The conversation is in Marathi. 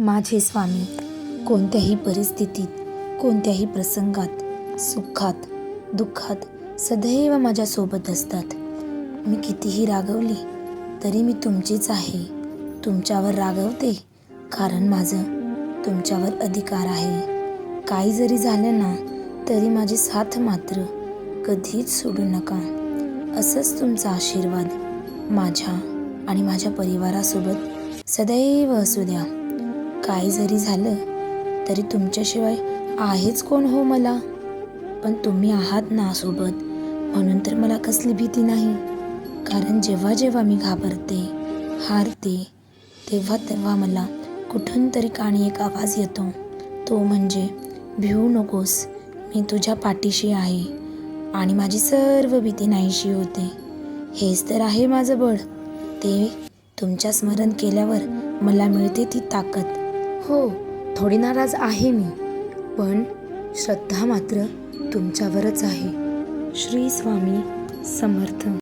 माझे स्वामी कोणत्याही परिस्थितीत, कोणत्याही प्रसंगात, सुखात दुःखात सदैव माझ्यासोबत असतात. मी कितीही रागवली तरी मी तुमचीच आहे. तुमच्यावर रागवते कारण माझं तुमच्यावर अधिकार आहे. काही जरी झालं ना तरी माझी साथ मात्र कधीच सोडू नका. असंच तुमचा आशीर्वाद माझ्या आणि माझ्या परिवारासोबत सदैव असू द्या. काही जरी झालं तरी तुमच्याशिवाय आहेच कोण हो मला. पण तुम्ही आहात ना सोबत, म्हणून तर मला कसली भीती नाही. कारण जेव्हा जेव्हा मी घाबरते, हारते, तेव्हा तेव्हा मला कुठून तरी कानी एक आवाज येतो, तो म्हणजे भिवू नकोस, मी तुझ्या पाठीशी आहे आणि माझी सर्व भीती नाहीशी होते. हेच तर आहे माझं बळ. ते तुमच्या स्मरण केल्यावर मला मिळते ती ताकद. हो, थोडी नाराज आहे मी, पण श्रद्धा मात्र तुमच्यावरच आहे. श्री स्वामी समर्थ.